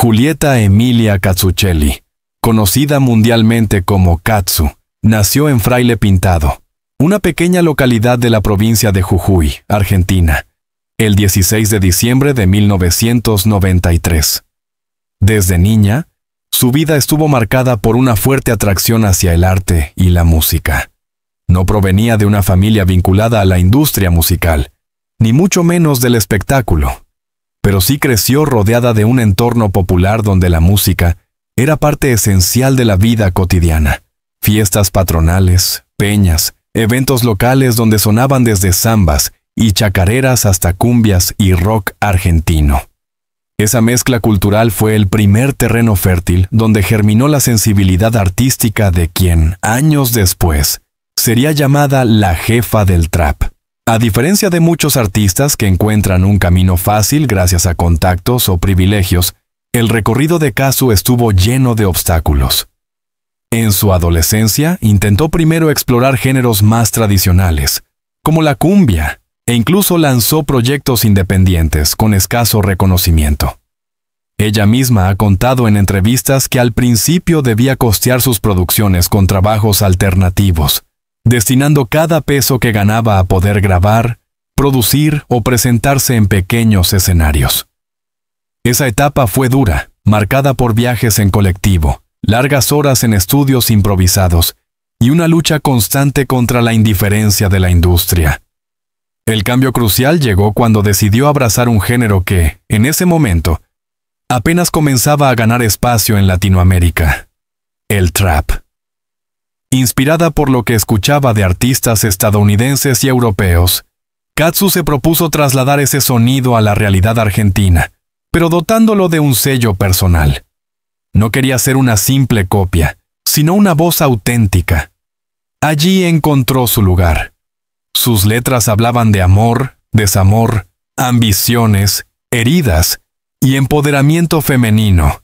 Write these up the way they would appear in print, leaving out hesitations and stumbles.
Julieta Emilia Cazzucchelli, conocida mundialmente como Cazzu, nació en Fraile Pintado, una pequeña localidad de la provincia de Jujuy, Argentina, el 16 de diciembre de 1993. Desde niña, su vida estuvo marcada por una fuerte atracción hacia el arte y la música. No provenía de una familia vinculada a la industria musical, ni mucho menos del espectáculo, pero sí creció rodeada de un entorno popular donde la música era parte esencial de la vida cotidiana. Fiestas patronales, peñas, eventos locales donde sonaban desde zambas y chacareras hasta cumbias y rock argentino. Esa mezcla cultural fue el primer terreno fértil donde germinó la sensibilidad artística de quien, años después, sería llamada la jefa del trap. A diferencia de muchos artistas que encuentran un camino fácil gracias a contactos o privilegios, el recorrido de Cazzu estuvo lleno de obstáculos. En su adolescencia, intentó primero explorar géneros más tradicionales, como la cumbia, e incluso lanzó proyectos independientes con escaso reconocimiento. Ella misma ha contado en entrevistas que al principio debía costear sus producciones con trabajos alternativos, destinando cada peso que ganaba a poder grabar, producir o presentarse en pequeños escenarios. Esa etapa fue dura, marcada por viajes en colectivo, largas horas en estudios improvisados y una lucha constante contra la indiferencia de la industria. El cambio crucial llegó cuando decidió abrazar un género que, en ese momento, apenas comenzaba a ganar espacio en Latinoamérica: el trap. Inspirada por lo que escuchaba de artistas estadounidenses y europeos, Cazzu se propuso trasladar ese sonido a la realidad argentina, pero dotándolo de un sello personal. No quería ser una simple copia, sino una voz auténtica. Allí encontró su lugar. Sus letras hablaban de amor, desamor, ambiciones, heridas y empoderamiento femenino,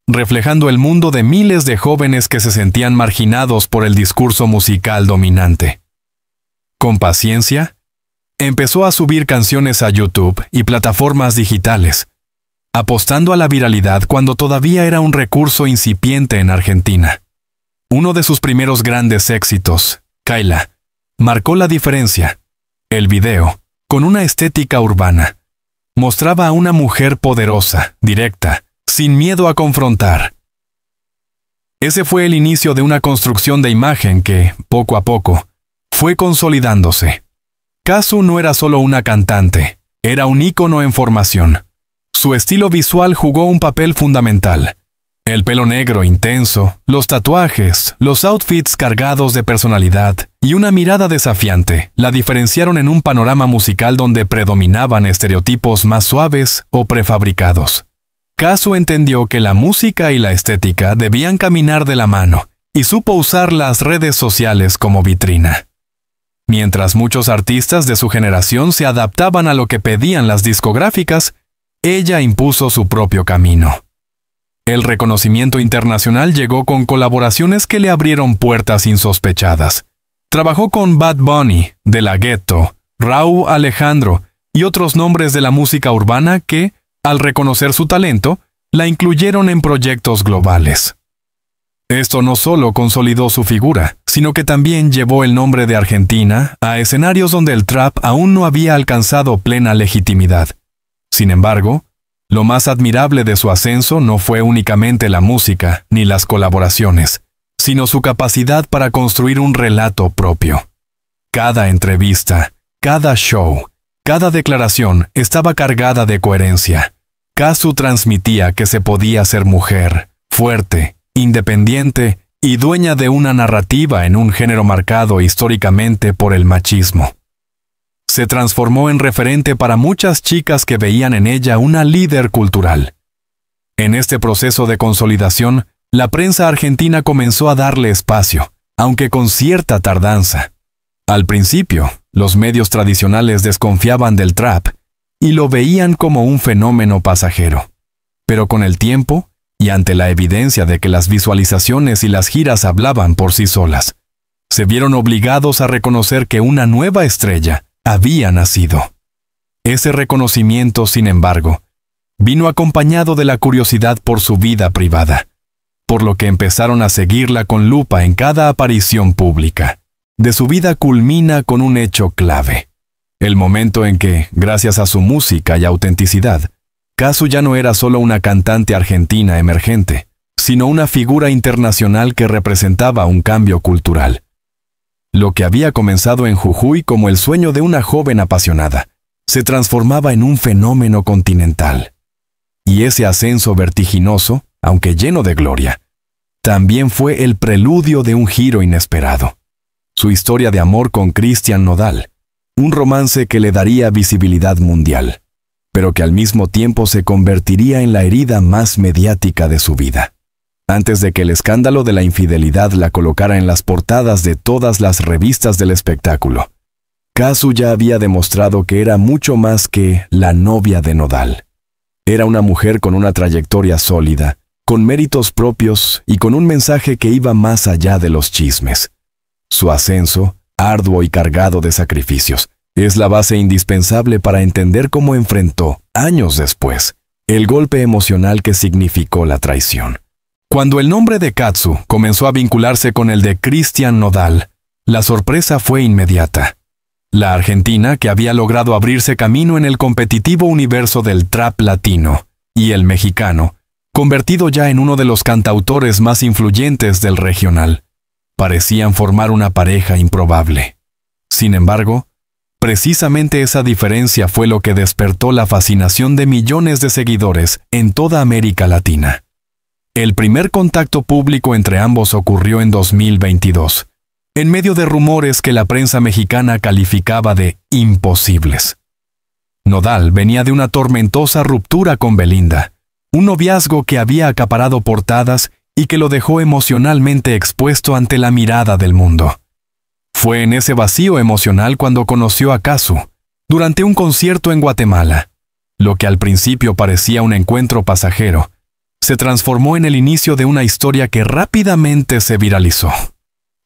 reflejando el mundo de miles de jóvenes que se sentían marginados por el discurso musical dominante. Con paciencia, empezó a subir canciones a YouTube y plataformas digitales, apostando a la viralidad cuando todavía era un recurso incipiente en Argentina. Uno de sus primeros grandes éxitos, Kaila, marcó la diferencia. El video, con una estética urbana, mostraba a una mujer poderosa, directa, sin miedo a confrontar. Ese fue el inicio de una construcción de imagen que, poco a poco, fue consolidándose. Cazzu no era solo una cantante, era un ícono en formación. Su estilo visual jugó un papel fundamental. El pelo negro intenso, los tatuajes, los outfits cargados de personalidad y una mirada desafiante la diferenciaron en un panorama musical donde predominaban estereotipos más suaves o prefabricados. Cazzu entendió que la música y la estética debían caminar de la mano y supo usar las redes sociales como vitrina. Mientras muchos artistas de su generación se adaptaban a lo que pedían las discográficas, ella impuso su propio camino. El reconocimiento internacional llegó con colaboraciones que le abrieron puertas insospechadas. Trabajó con Bad Bunny, De La Ghetto, Rauw Alejandro y otros nombres de la música urbana que, al reconocer su talento, la incluyeron en proyectos globales. Esto no solo consolidó su figura, sino que también llevó el nombre de Argentina a escenarios donde el trap aún no había alcanzado plena legitimidad. Sin embargo, lo más admirable de su ascenso no fue únicamente la música ni las colaboraciones, sino su capacidad para construir un relato propio. Cada entrevista, cada show, cada declaración estaba cargada de coherencia. Cazzu transmitía que se podía ser mujer, fuerte, independiente y dueña de una narrativa en un género marcado históricamente por el machismo. Se transformó en referente para muchas chicas que veían en ella una líder cultural. En este proceso de consolidación, la prensa argentina comenzó a darle espacio, aunque con cierta tardanza. Al principio, los medios tradicionales desconfiaban del trap y lo veían como un fenómeno pasajero. Pero con el tiempo, y ante la evidencia de que las visualizaciones y las giras hablaban por sí solas, se vieron obligados a reconocer que una nueva estrella había nacido. Ese reconocimiento, sin embargo, vino acompañado de la curiosidad por su vida privada, por lo que empezaron a seguirla con lupa en cada aparición pública. De su vida culmina con un hecho clave: el momento en que, gracias a su música y autenticidad, Casu ya no era solo una cantante argentina emergente, sino una figura internacional que representaba un cambio cultural. Lo que había comenzado en Jujuy como el sueño de una joven apasionada, se transformaba en un fenómeno continental. Y ese ascenso vertiginoso, aunque lleno de gloria, también fue el preludio de un giro inesperado. Su historia de amor con Cristian Nodal, un romance que le daría visibilidad mundial, pero que al mismo tiempo se convertiría en la herida más mediática de su vida. Antes de que el escándalo de la infidelidad la colocara en las portadas de todas las revistas del espectáculo, Casu ya había demostrado que era mucho más que la novia de Nodal. Era una mujer con una trayectoria sólida, con méritos propios y con un mensaje que iba más allá de los chismes. Su ascenso, arduo y cargado de sacrificios, es la base indispensable para entender cómo enfrentó, años después, el golpe emocional que significó la traición. Cuando el nombre de Casu comenzó a vincularse con el de Cristian Nodal, la sorpresa fue inmediata. La argentina, que había logrado abrirse camino en el competitivo universo del trap latino, y el mexicano, convertido ya en uno de los cantautores más influyentes del regional, parecían formar una pareja improbable. Sin embargo, precisamente esa diferencia fue lo que despertó la fascinación de millones de seguidores en toda América Latina. El primer contacto público entre ambos ocurrió en 2022, en medio de rumores que la prensa mexicana calificaba de imposibles. Nodal venía de una tormentosa ruptura con Belinda, un noviazgo que había acaparado portadas y que lo dejó emocionalmente expuesto ante la mirada del mundo. Fue en ese vacío emocional cuando conoció a Casu, durante un concierto en Guatemala. Lo que al principio parecía un encuentro pasajero, se transformó en el inicio de una historia que rápidamente se viralizó.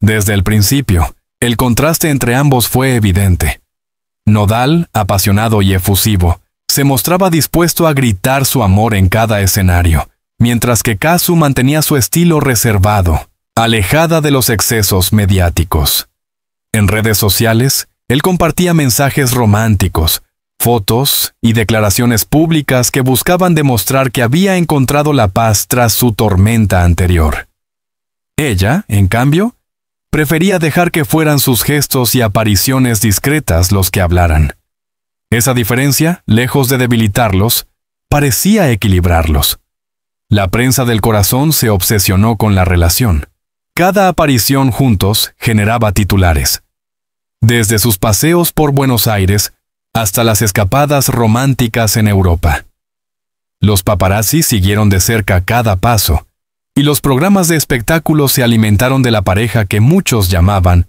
Desde el principio, el contraste entre ambos fue evidente. Nodal, apasionado y efusivo, se mostraba dispuesto a gritar su amor en cada escenario, mientras que Casu mantenía su estilo reservado, alejada de los excesos mediáticos. En redes sociales, él compartía mensajes románticos, fotos y declaraciones públicas que buscaban demostrar que había encontrado la paz tras su tormenta anterior. Ella, en cambio, prefería dejar que fueran sus gestos y apariciones discretas los que hablaran. Esa diferencia, lejos de debilitarlos, parecía equilibrarlos. La prensa del corazón se obsesionó con la relación. Cada aparición juntos generaba titulares. Desde sus paseos por Buenos Aires hasta las escapadas románticas en Europa. Los paparazzi siguieron de cerca cada paso, y los programas de espectáculos se alimentaron de la pareja que muchos llamaban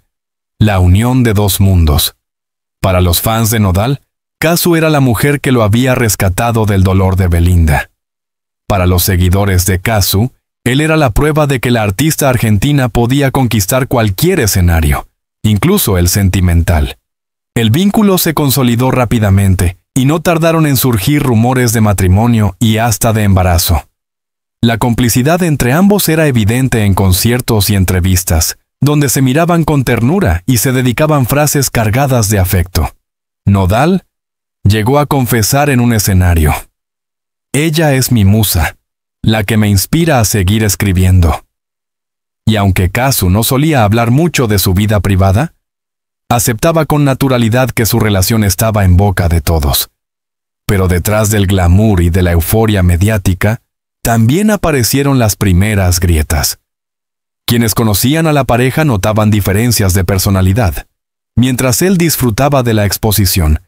la unión de dos mundos. Para los fans de Nodal, Casu era la mujer que lo había rescatado del dolor de Belinda. Para los seguidores de Casu, él era la prueba de que la artista argentina podía conquistar cualquier escenario, incluso el sentimental. El vínculo se consolidó rápidamente, y no tardaron en surgir rumores de matrimonio y hasta de embarazo. La complicidad entre ambos era evidente en conciertos y entrevistas, donde se miraban con ternura y se dedicaban frases cargadas de afecto. Nodal llegó a confesar en un escenario: «Ella es mi musa, la que me inspira a seguir escribiendo». Y aunque Casu no solía hablar mucho de su vida privada, aceptaba con naturalidad que su relación estaba en boca de todos. Pero detrás del glamour y de la euforia mediática, también aparecieron las primeras grietas. Quienes conocían a la pareja notaban diferencias de personalidad. Mientras él disfrutaba de la exposición,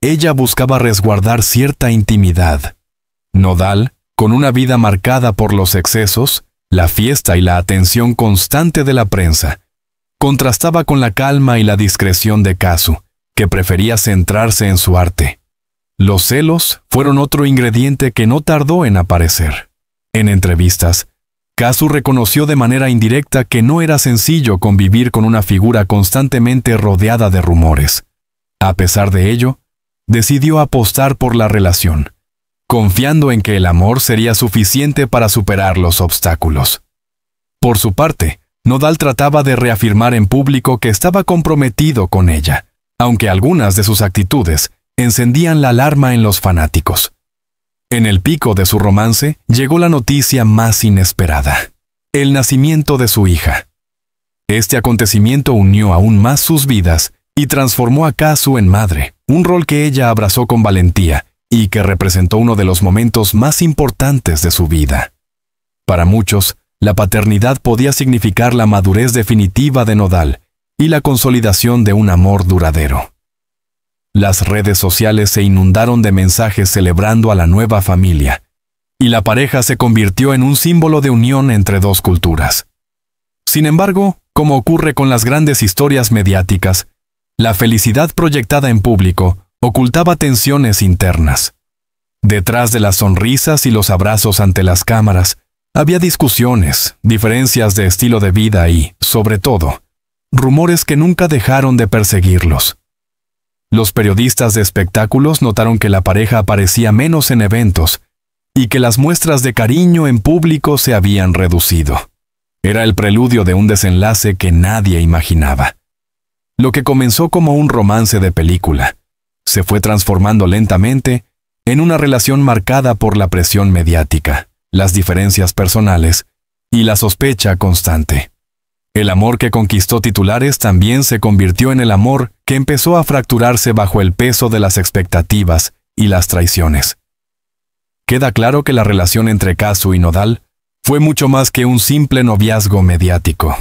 ella buscaba resguardar cierta intimidad. Nodal, con una vida marcada por los excesos, la fiesta y la atención constante de la prensa, contrastaba con la calma y la discreción de Casu, que prefería centrarse en su arte. Los celos fueron otro ingrediente que no tardó en aparecer. En entrevistas, Casu reconoció de manera indirecta que no era sencillo convivir con una figura constantemente rodeada de rumores. A pesar de ello, decidió apostar por la relación, confiando en que el amor sería suficiente para superar los obstáculos. Por su parte, Nodal trataba de reafirmar en público que estaba comprometido con ella, aunque algunas de sus actitudes encendían la alarma en los fanáticos. En el pico de su romance llegó la noticia más inesperada: el nacimiento de su hija. Este acontecimiento unió aún más sus vidas y transformó a Kazu en madre, un rol que ella abrazó con valentía y que representó uno de los momentos más importantes de su vida. Para muchos, la paternidad podía significar la madurez definitiva de Nodal y la consolidación de un amor duradero. Las redes sociales se inundaron de mensajes celebrando a la nueva familia, y la pareja se convirtió en un símbolo de unión entre dos culturas. Sin embargo, como ocurre con las grandes historias mediáticas, la felicidad proyectada en público ocultaba tensiones internas. Detrás de las sonrisas y los abrazos ante las cámaras, había discusiones, diferencias de estilo de vida y, sobre todo, rumores que nunca dejaron de perseguirlos. Los periodistas de espectáculos notaron que la pareja aparecía menos en eventos y que las muestras de cariño en público se habían reducido. Era el preludio de un desenlace que nadie imaginaba. Lo que comenzó como un romance de película se fue transformando lentamente en una relación marcada por la presión mediática, las diferencias personales y la sospecha constante. El amor que conquistó titulares también se convirtió en el amor que empezó a fracturarse bajo el peso de las expectativas y las traiciones. Queda claro que la relación entre Kazu y Nodal fue mucho más que un simple noviazgo mediático.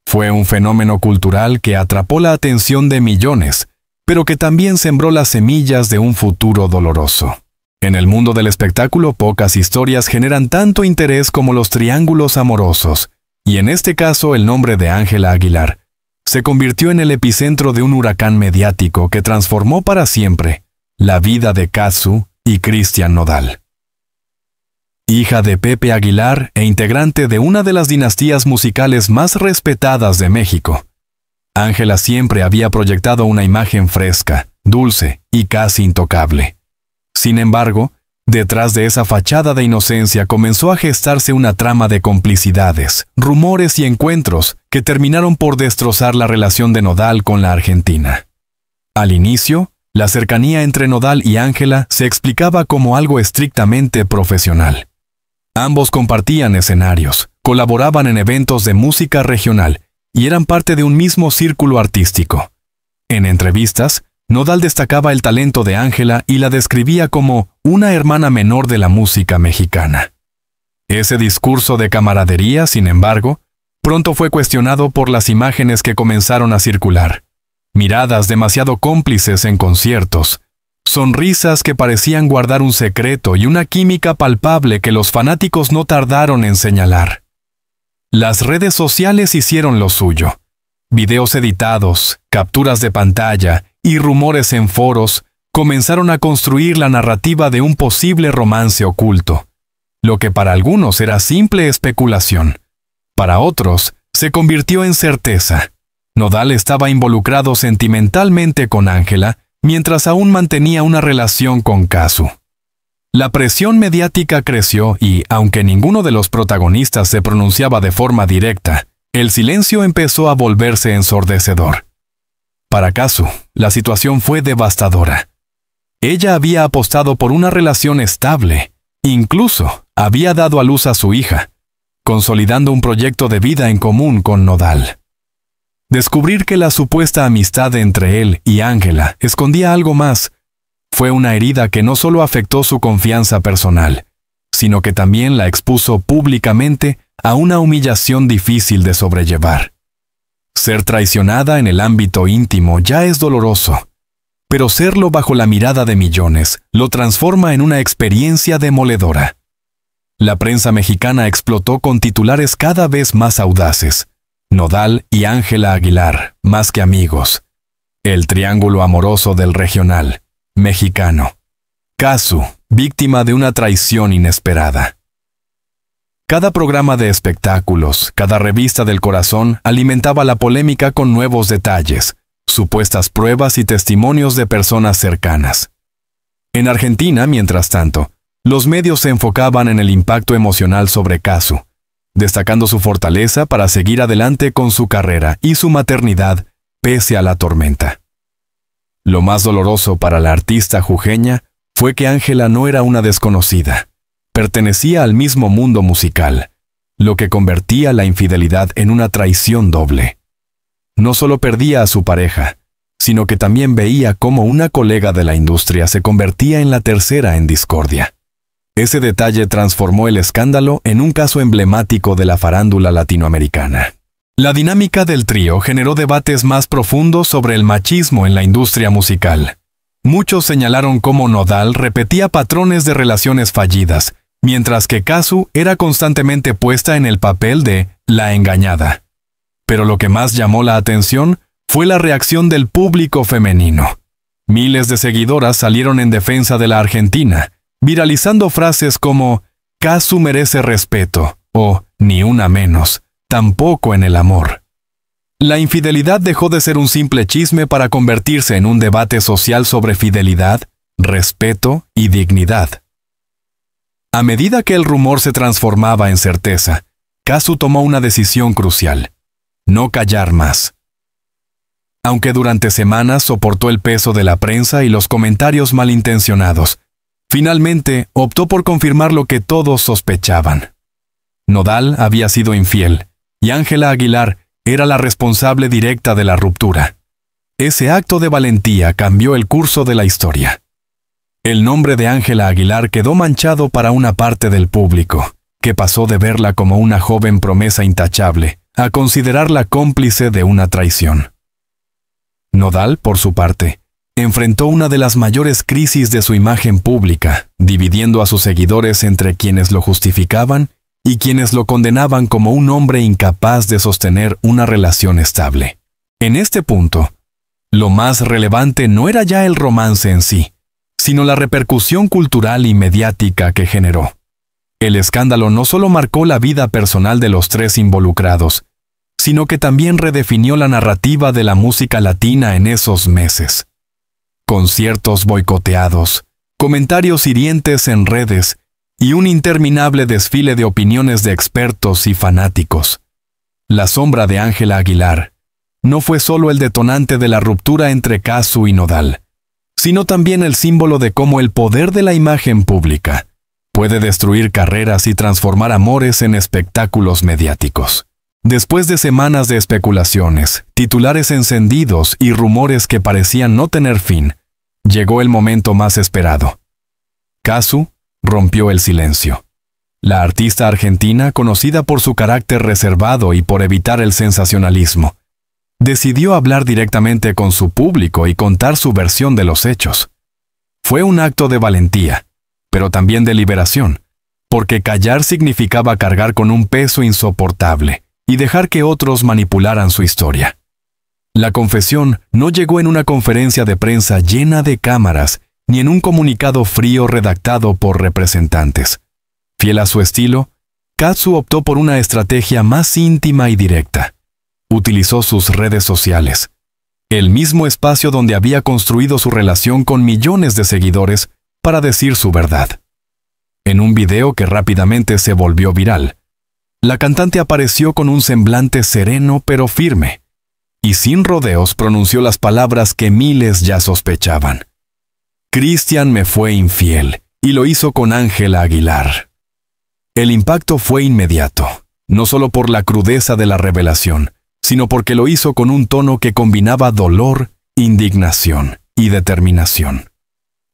Fue un fenómeno cultural que atrapó la atención de millones, pero que también sembró las semillas de un futuro doloroso. En el mundo del espectáculo, pocas historias generan tanto interés como los triángulos amorosos, y en este caso el nombre de Ángela Aguilar se convirtió en el epicentro de un huracán mediático que transformó para siempre la vida de Kazu y Cristian Nodal. Hija de Pepe Aguilar e integrante de una de las dinastías musicales más respetadas de México, Ángela siempre había proyectado una imagen fresca, dulce y casi intocable. Sin embargo, detrás de esa fachada de inocencia comenzó a gestarse una trama de complicidades, rumores y encuentros que terminaron por destrozar la relación de Nodal con la Argentina. Al inicio, la cercanía entre Nodal y Ángela se explicaba como algo estrictamente profesional. Ambos compartían escenarios, colaboraban en eventos de música regional y eran parte de un mismo círculo artístico. En entrevistas, Nodal destacaba el talento de Ángela y la describía como una hermana menor de la música mexicana. Ese discurso de camaradería, sin embargo, pronto fue cuestionado por las imágenes que comenzaron a circular. Miradas demasiado cómplices en conciertos, sonrisas que parecían guardar un secreto y una química palpable que los fanáticos no tardaron en señalar. Las redes sociales hicieron lo suyo. Videos editados, capturas de pantalla y rumores en foros comenzaron a construir la narrativa de un posible romance oculto. Lo que para algunos era simple especulación, para otros se convirtió en certeza. Nodal estaba involucrado sentimentalmente con Ángela, mientras aún mantenía una relación con Kazu. La presión mediática creció y, aunque ninguno de los protagonistas se pronunciaba de forma directa, el silencio empezó a volverse ensordecedor. Para Kazu, la situación fue devastadora. Ella había apostado por una relación estable, incluso había dado a luz a su hija, consolidando un proyecto de vida en común con Nodal. Descubrir que la supuesta amistad entre él y Ángela escondía algo más fue una herida que no solo afectó su confianza personal, sino que también la expuso públicamente a una humillación difícil de sobrellevar. Ser traicionada en el ámbito íntimo ya es doloroso, pero serlo bajo la mirada de millones lo transforma en una experiencia demoledora. La prensa mexicana explotó con titulares cada vez más audaces. Nodal y Ángela Aguilar, más que amigos. El triángulo amoroso del regional mexicano. Kazu, víctima de una traición inesperada. Cada programa de espectáculos, cada revista del corazón alimentaba la polémica con nuevos detalles, supuestas pruebas y testimonios de personas cercanas. En Argentina, mientras tanto, los medios se enfocaban en el impacto emocional sobre Kazu, destacando su fortaleza para seguir adelante con su carrera y su maternidad pese a la tormenta. Lo más doloroso para la artista jujeña fue que Ángela no era una desconocida. Pertenecía al mismo mundo musical, lo que convertía la infidelidad en una traición doble. No solo perdía a su pareja, sino que también veía cómo una colega de la industria se convertía en la tercera en discordia. Ese detalle transformó el escándalo en un caso emblemático de la farándula latinoamericana. La dinámica del trío generó debates más profundos sobre el machismo en la industria musical. Muchos señalaron cómo Nodal repetía patrones de relaciones fallidas, mientras que Kazu era constantemente puesta en el papel de la engañada. Pero lo que más llamó la atención fue la reacción del público femenino. Miles de seguidoras salieron en defensa de la argentina, viralizando frases como «Kazu merece respeto» o «Ni una menos, tampoco en el amor». La infidelidad dejó de ser un simple chisme para convertirse en un debate social sobre fidelidad, respeto y dignidad. A medida que el rumor se transformaba en certeza, Kazu tomó una decisión crucial: no callar más. Aunque durante semanas soportó el peso de la prensa y los comentarios malintencionados, finalmente optó por confirmar lo que todos sospechaban. Nodal había sido infiel, y Ángela Aguilar era la responsable directa de la ruptura. Ese acto de valentía cambió el curso de la historia. El nombre de Ángela Aguilar quedó manchado para una parte del público, que pasó de verla como una joven promesa intachable a considerarla cómplice de una traición. Nodal, por su parte, enfrentó una de las mayores crisis de su imagen pública, dividiendo a sus seguidores entre quienes lo justificaban y quienes lo condenaban como un hombre incapaz de sostener una relación estable. En este punto, lo más relevante no era ya el romance en sí, sino la repercusión cultural y mediática que generó. El escándalo no solo marcó la vida personal de los tres involucrados, sino que también redefinió la narrativa de la música latina en esos meses. Conciertos boicoteados, comentarios hirientes en redes y un interminable desfile de opiniones de expertos y fanáticos. La sombra de Ángela Aguilar no fue solo el detonante de la ruptura entre Kazu y Nodal, sino también el símbolo de cómo el poder de la imagen pública puede destruir carreras y transformar amores en espectáculos mediáticos. Después de semanas de especulaciones, titulares encendidos y rumores que parecían no tener fin, llegó el momento más esperado. Kazu rompió el silencio. La artista argentina, conocida por su carácter reservado y por evitar el sensacionalismo, decidió hablar directamente con su público y contar su versión de los hechos. Fue un acto de valentía, pero también de liberación, porque callar significaba cargar con un peso insoportable y dejar que otros manipularan su historia. La confesión no llegó en una conferencia de prensa llena de cámaras, ni en un comunicado frío redactado por representantes. Fiel a su estilo, Kazu optó por una estrategia más íntima y directa. Utilizó sus redes sociales, el mismo espacio donde había construido su relación con millones de seguidores, para decir su verdad. En un video que rápidamente se volvió viral, la cantante apareció con un semblante sereno pero firme, y sin rodeos pronunció las palabras que miles ya sospechaban. Cristian me fue infiel, y lo hizo con Ángela Aguilar. El impacto fue inmediato, no solo por la crudeza de la revelación, sino porque lo hizo con un tono que combinaba dolor, indignación y determinación.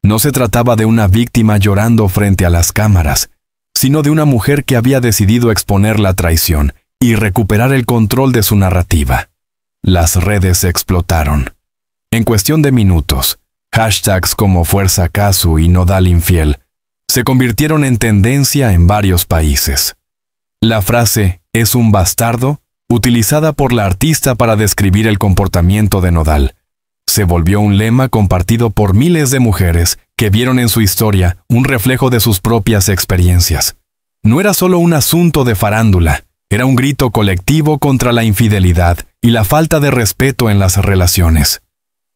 No se trataba de una víctima llorando frente a las cámaras, sino de una mujer que había decidido exponer la traición y recuperar el control de su narrativa. Las redes explotaron. En cuestión de minutos, hashtags como Fuerza Kazu y Nodal infiel se convirtieron en tendencia en varios países. La frase «es un bastardo», utilizada por la artista para describir el comportamiento de Nodal, se volvió un lema compartido por miles de mujeres que vieron en su historia un reflejo de sus propias experiencias. No era solo un asunto de farándula, era un grito colectivo contra la infidelidad y la falta de respeto en las relaciones.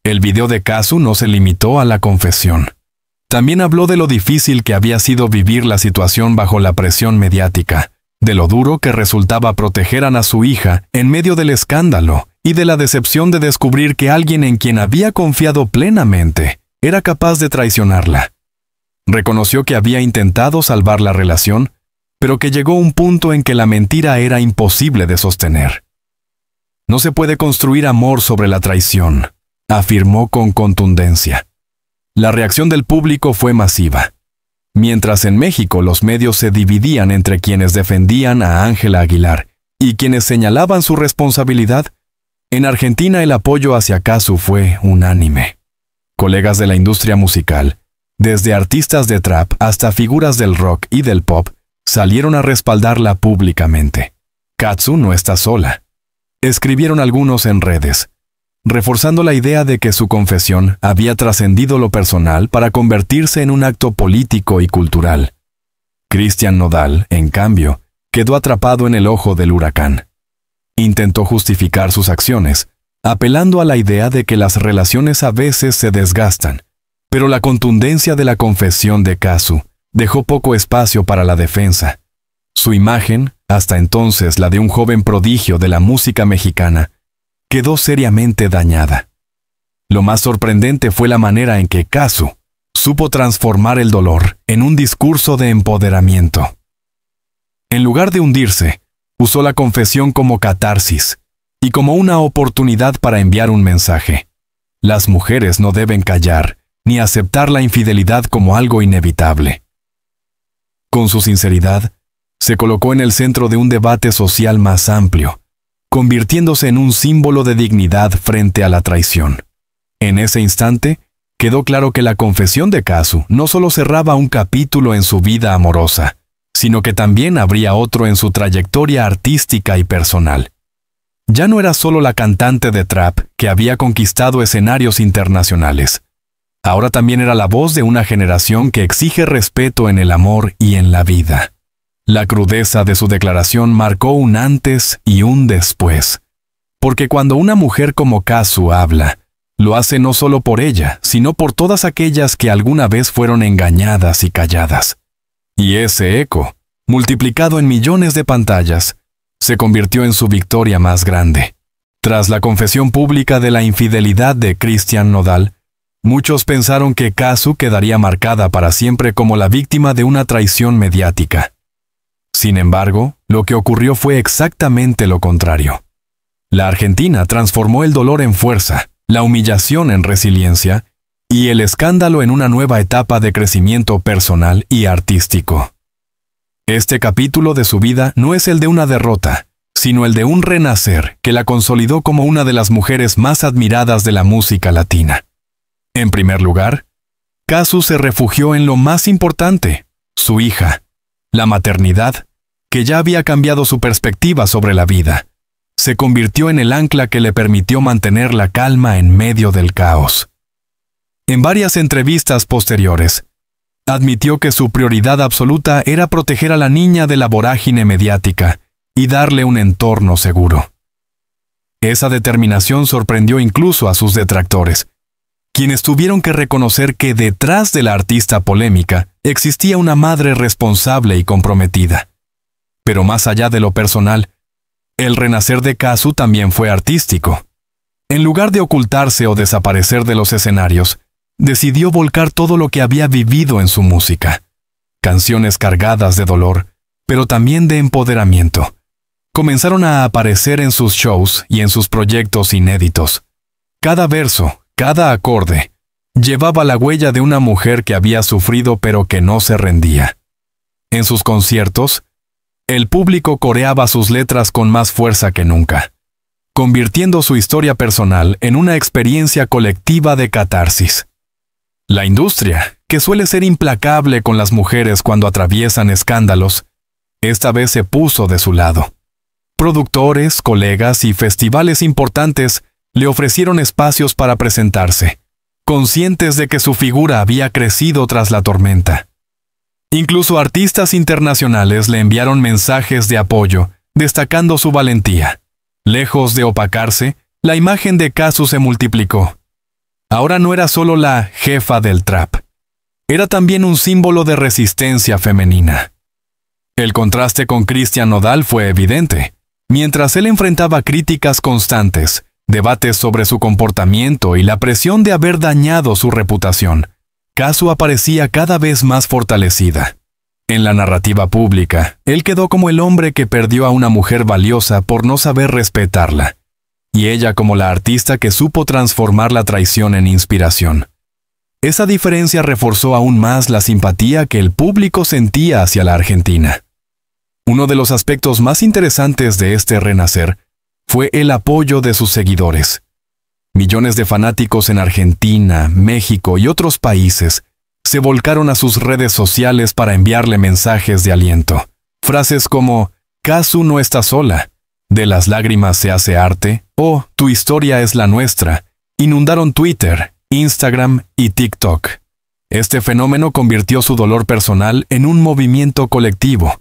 El video de Kazu no se limitó a la confesión. También habló de lo difícil que había sido vivir la situación bajo la presión mediática, de lo duro que resultaba proteger a su hija en medio del escándalo y de la decepción de descubrir que alguien en quien había confiado plenamente era capaz de traicionarla. Reconoció que había intentado salvar la relación, pero que llegó un punto en que la mentira era imposible de sostener. No se puede construir amor sobre la traición, afirmó con contundencia. La reacción del público fue masiva. Mientras en México los medios se dividían entre quienes defendían a Ángela Aguilar y quienes señalaban su responsabilidad, en Argentina el apoyo hacia Cazzu fue unánime. Colegas de la industria musical, desde artistas de trap hasta figuras del rock y del pop, salieron a respaldarla públicamente. Cazzu no está sola, escribieron algunos en redes, reforzando la idea de que su confesión había trascendido lo personal para convertirse en un acto político y cultural. Cristian Nodal, en cambio, quedó atrapado en el ojo del huracán. Intentó justificar sus acciones, apelando a la idea de que las relaciones a veces se desgastan, pero la contundencia de la confesión de Cazzu dejó poco espacio para la defensa. Su imagen, hasta entonces la de un joven prodigio de la música mexicana, quedó seriamente dañada. Lo más sorprendente fue la manera en que Cazzu supo transformar el dolor en un discurso de empoderamiento. En lugar de hundirse, usó la confesión como catarsis y como una oportunidad para enviar un mensaje. Las mujeres no deben callar ni aceptar la infidelidad como algo inevitable. Con su sinceridad, se colocó en el centro de un debate social más amplio, convirtiéndose en un símbolo de dignidad frente a la traición. En ese instante, quedó claro que la confesión de Cazzu no solo cerraba un capítulo en su vida amorosa, sino que también habría otro en su trayectoria artística y personal. Ya no era solo la cantante de trap que había conquistado escenarios internacionales. Ahora también era la voz de una generación que exige respeto en el amor y en la vida. La crudeza de su declaración marcó un antes y un después. Porque cuando una mujer como Cazzu habla, lo hace no solo por ella, sino por todas aquellas que alguna vez fueron engañadas y calladas. Y ese eco, multiplicado en millones de pantallas, se convirtió en su victoria más grande. Tras la confesión pública de la infidelidad de Cristian Nodal, muchos pensaron que Cazzu quedaría marcada para siempre como la víctima de una traición mediática. Sin embargo, lo que ocurrió fue exactamente lo contrario. La Argentina transformó el dolor en fuerza, la humillación en resiliencia y el escándalo en una nueva etapa de crecimiento personal y artístico. Este capítulo de su vida no es el de una derrota, sino el de un renacer que la consolidó como una de las mujeres más admiradas de la música latina. En primer lugar, Cazzu se refugió en lo más importante, su hija. La maternidad, que ya había cambiado su perspectiva sobre la vida, se convirtió en el ancla que le permitió mantener la calma en medio del caos. En varias entrevistas posteriores, admitió que su prioridad absoluta era proteger a la niña de la vorágine mediática y darle un entorno seguro. Esa determinación sorprendió incluso a sus detractores, quienes tuvieron que reconocer que detrás de la artista polémica existía una madre responsable y comprometida. Pero más allá de lo personal, el renacer de Cazzu también fue artístico. En lugar de ocultarse o desaparecer de los escenarios, decidió volcar todo lo que había vivido en su música. Canciones cargadas de dolor, pero también de empoderamiento, comenzaron a aparecer en sus shows y en sus proyectos inéditos. Cada verso, cada acorde, llevaba la huella de una mujer que había sufrido pero que no se rendía. En sus conciertos, el público coreaba sus letras con más fuerza que nunca, convirtiendo su historia personal en una experiencia colectiva de catarsis. La industria, que suele ser implacable con las mujeres cuando atraviesan escándalos, esta vez se puso de su lado. Productores, colegas y festivales importantes le ofrecieron espacios para presentarse, conscientes de que su figura había crecido tras la tormenta. Incluso artistas internacionales le enviaron mensajes de apoyo, destacando su valentía. Lejos de opacarse, la imagen de Cazzu se multiplicó. Ahora no era solo la jefa del trap. era también un símbolo de resistencia femenina. El contraste con Christian Nodal fue evidente. Mientras él enfrentaba críticas constantes, debates sobre su comportamiento y la presión de haber dañado su reputación, Kazu aparecía cada vez más fortalecida. En la narrativa pública, él quedó como el hombre que perdió a una mujer valiosa por no saber respetarla, y ella como la artista que supo transformar la traición en inspiración. Esa diferencia reforzó aún más la simpatía que el público sentía hacia la Argentina. Uno de los aspectos más interesantes de este renacer fue el apoyo de sus seguidores. Millones de fanáticos en Argentina, México y otros países se volcaron a sus redes sociales para enviarle mensajes de aliento. Frases como «Kazu no está sola», «De las lágrimas se hace arte» o «Tu historia es la nuestra» inundaron Twitter, Instagram y TikTok. Este fenómeno convirtió su dolor personal en un movimiento colectivo,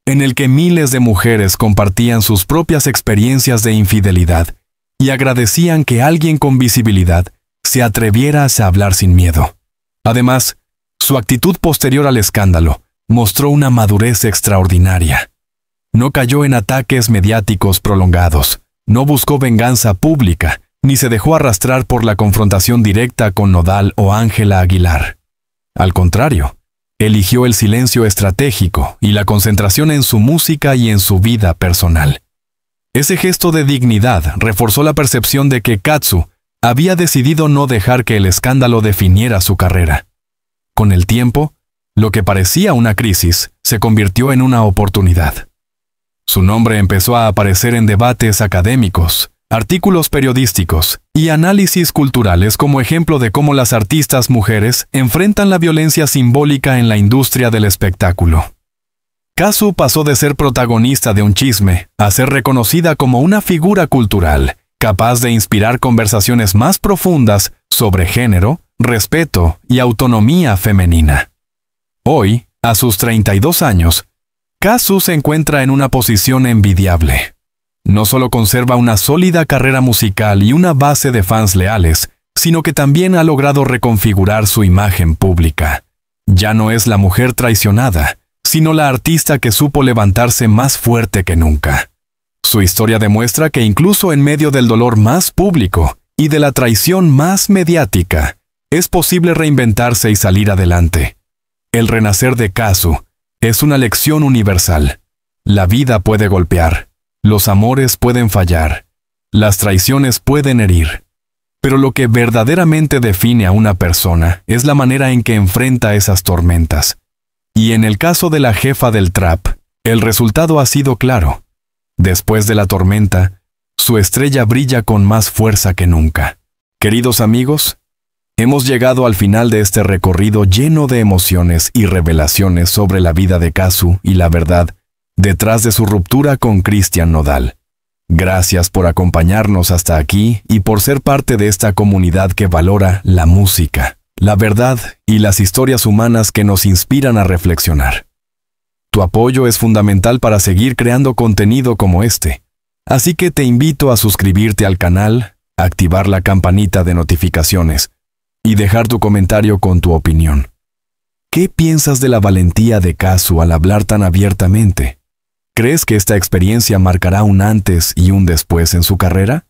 en el que miles de mujeres compartían sus propias experiencias de infidelidad y agradecían que alguien con visibilidad se atreviera a hablar sin miedo. Además, su actitud posterior al escándalo mostró una madurez extraordinaria. No cayó en ataques mediáticos prolongados, no buscó venganza pública, ni se dejó arrastrar por la confrontación directa con Nodal o Ángela Aguilar. Al contrario, eligió el silencio estratégico y la concentración en su música y en su vida personal. Ese gesto de dignidad reforzó la percepción de que Kazu había decidido no dejar que el escándalo definiera su carrera. Con el tiempo, lo que parecía una crisis se convirtió en una oportunidad. Su nombre empezó a aparecer en debates académicos, artículos periodísticos y análisis culturales como ejemplo de cómo las artistas mujeres enfrentan la violencia simbólica en la industria del espectáculo. Kazu pasó de ser protagonista de un chisme a ser reconocida como una figura cultural, capaz de inspirar conversaciones más profundas sobre género, respeto y autonomía femenina. Hoy, a sus 32 años, Kazu se encuentra en una posición envidiable. No solo conserva una sólida carrera musical y una base de fans leales, sino que también ha logrado reconfigurar su imagen pública. Ya no es la mujer traicionada, sino la artista que supo levantarse más fuerte que nunca. Su historia demuestra que incluso en medio del dolor más público y de la traición más mediática, es posible reinventarse y salir adelante. El renacer de Kazu es una lección universal. La vida puede golpear. Los amores pueden fallar, las traiciones pueden herir, pero lo que verdaderamente define a una persona es la manera en que enfrenta esas tormentas. Y en el caso de la jefa del trap, el resultado ha sido claro. Después de la tormenta, su estrella brilla con más fuerza que nunca. Queridos amigos, hemos llegado al final de este recorrido lleno de emociones y revelaciones sobre la vida de Kazu y la verdad detrás de su ruptura con Christian Nodal. Gracias por acompañarnos hasta aquí y por ser parte de esta comunidad que valora la música, la verdad y las historias humanas que nos inspiran a reflexionar. Tu apoyo es fundamental para seguir creando contenido como este, así que te invito a suscribirte al canal, activar la campanita de notificaciones y dejar tu comentario con tu opinión. ¿Qué piensas de la valentía de Kazu al hablar tan abiertamente? ¿Crees que esta experiencia marcará un antes y un después en su carrera?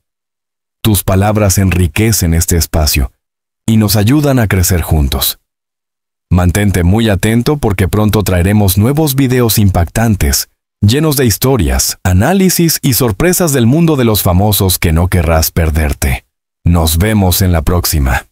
Tus palabras enriquecen este espacio y nos ayudan a crecer juntos. Mantente muy atento porque pronto traeremos nuevos videos impactantes, llenos de historias, análisis y sorpresas del mundo de los famosos que no querrás perderte. Nos vemos en la próxima.